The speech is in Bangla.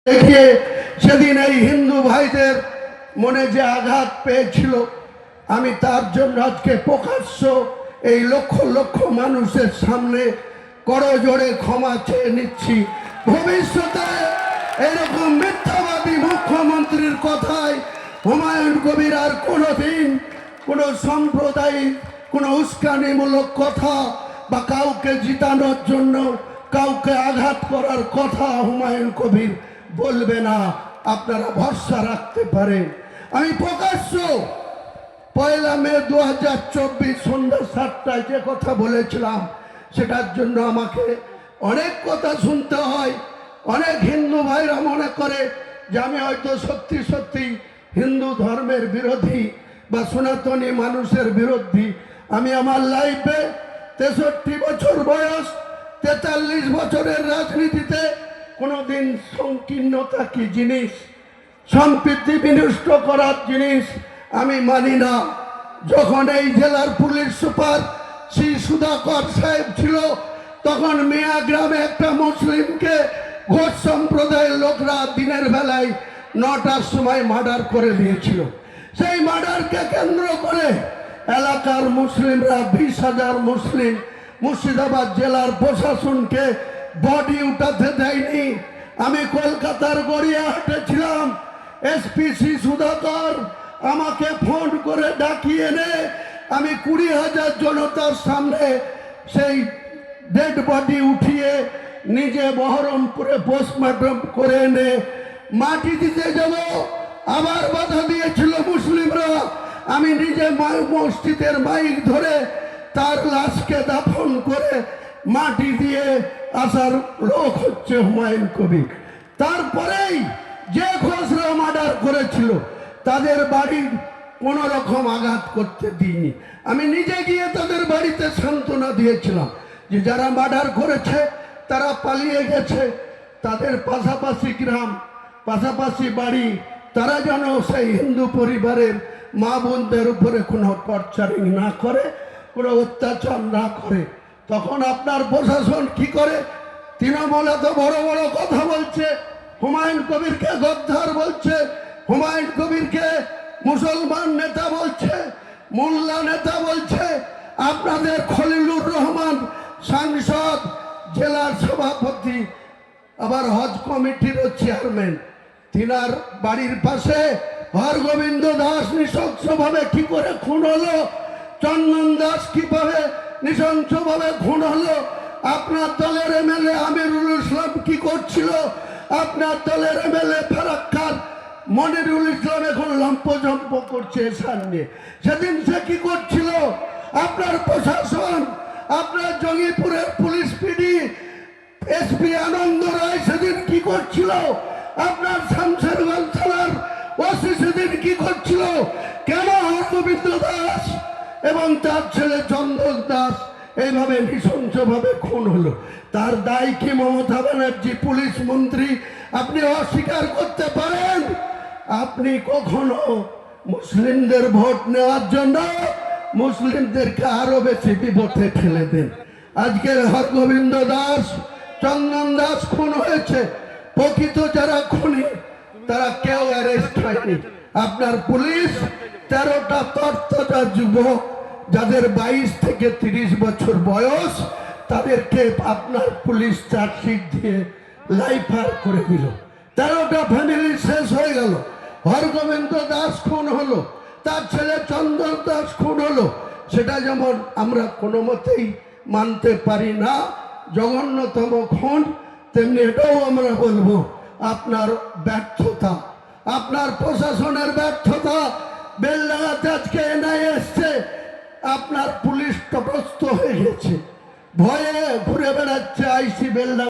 দেখিয়ে সেদিন এই হিন্দু ভাইদের মনে যে আঘাত পেয়েছিল, আমি তার জন্য আজকে প্রকাশ্য এই লক্ষ লক্ষ মানুষের সামনে করজোড়ে ক্ষমা চেয়ে নিচ্ছি। ভবিষ্যতে এরকম মিথ্যাবাদী মুখ্যমন্ত্রীর কথায় হুমায়ুন কবির আর কোনোদিন কোনো সাম্প্রদায়িক কোনো উস্কানিমূলক কথা বা কাউকে জিতানোর জন্য কাউকে আঘাত করার কথা হুমায়ুন কবির বলবে না, আপনারা ভরসা রাখতে পারেন। আমি প্রকাশ্য 1 মে 2024 সন্ধ্যা 7টায় যে কথা বলেছিলাম, সেটার জন্য আমাকে অনেক কথা শুনতে হয়। অনেক হিন্দু ভাইরা মনে করে যে আমি হয়তো সত্যি সত্যি হিন্দু ধর্মের বিরোধী বা সনাতনী মানুষের বিরোধী। আমি আমার লাইফে 63 বছর বয়স, 43 বছরের রাজনীতিতে কোনোদিন সংকীর্ণতা কি জিনিস, সম্প্রীতি বিনষ্ট করার জিনিস আমি মানি না। যখন এই জেলার পুলিশ সুপার শ্রী সুধাকর সাহেব ছিল, তখন মিয়া গ্রামে একটা মুসলিমকে ঘোষ সম্প্রদায়ের লোকরা দিনের বেলায় 9টার সময় মার্ডার করে দিয়েছিল। সেই মার্ডারকে কেন্দ্র করে এলাকার মুসলিমরা 20,000 মুসলিম মুর্শিদাবাদ জেলার প্রশাসনকে বডি উঠাতে দেয়নি। আমি কলকাতার গড়িয়াহাটে ছিলাম, এসপিসি সুধাকর আমাকে ফোন করে ডাকিয়ে এনে আমি 20,000 জনতার সামনে সেই ডেড বডি উঠিয়ে নিজে বহরমপুরে পোস্টমর্টম করে এনে মাটি দিতে যাব। আবার বাধা দিয়েছিল মুসলিমরা। আমি নিজে মসজিদের মাইক ধরে তার লাশকে দাফন করে মাটি দিয়ে আসার লোক হচ্ছে হুমায়ুন কবির। তারপরেই যে ঘোষরা মার্ডার করেছিল তাদের বাড়ি কোনো রকম আঘাত করতে দিইনি। আমি নিজে গিয়ে তাদের বাড়িতে সান্ত্বনা দিয়েছিলাম যে যারা মার্ডার করেছে তারা পালিয়ে গেছে, তাদের পাশাপাশি গ্রাম পাশাপাশি বাড়ি, তারা যেন সেই হিন্দু পরিবারের মা বোনদের উপরে কোনো টর্চারিং না করে, কোনো অত্যাচার না করে। তখন আপনার প্রশাসন কি করে? তৃণমূল এত বড় বড় কথা বলছে, হুমায়ুন কবিরকে গদ্দার বলছে, হুমায়ুন কবিরকে মুসলমান নেতা বলছে, মোল্লা নেতা বলছে। আপনাদের খলিলুর রহমান সাংসদ, জেলার সভাপতি, আবার হজ কমিটিরও চেয়ারম্যান, তিনার বাড়ির পাশে হরগোবিন্দ দাস নৃশংসভাবে কি করে খুন হলো, চন্দন দাস কিভাবে নৃশংসভাবে খুন হলো, আপনার দলের এমএলএ আমিরুল ইসলাম কি করছিল, আপনার দলের এমএলএ ফারাক্কার মনিরুল ইসলাম এখন লম্পজম্প করছে সামনে, সেদিন সে কি করছিল? আপনার প্রশাসন, আপনার জঙ্গিপুরের পুলিশ পিডি এসপি আনন্দ রায় সেদিন কি করছিল? আপনার শামশেরগঞ্জ থানার ওসি সেদিন কি করছিল? কেন হরগোবিন্দ দাস এবং তার ছেলে চন্দন দাস এইভাবে নৃশংসভাবে খুন হলো? তার দায় কি মমতা ব্যানার্জি পুলিশ মন্ত্রী আপনি অস্বীকার করতে পারেন? আপনি কখনো মুসলিমদের ভোট নেওয়ার জন্য মুসলিমদেরকে আরো বেশি বিপদে ফেলে দেন। আজকের হরগোবিন্দ দাস, চন্দন দাস খুন হয়েছে, প্রকৃত যারা খুনি তারা কেউ অ্যারেস্ট হয়নি। আপনার পুলিশ 13টা তর্তজা যুবক যাদের 22 থেকে 30 বছর বয়স, তাদেরকে আপনার পুলিশ চার্জশিট দিয়ে লাইফার করে দিল। 13টা ফ্যামিলি শেষ হয়ে গেল। হরগোবিন্দ দাস খুন হলো, তার ছেলে চন্দন দাস খুন হলো। সেটা যেমন আমরা কোনো মতেই মানতে পারি না, জঘন্যতম খুন, তেমনি এটাও আমরা বলবো আপনার ব্যর্থতা, আপনার প্রশাসনের ব্যর্থতা। বেলডাঙাতে আজকে এনআইএ এসছে, আপনার পুলিশ তটস্থ হয়ে গেছে, ভয়ে ঘুরে বেড়াচ্ছে আইসি বেলডাঙা।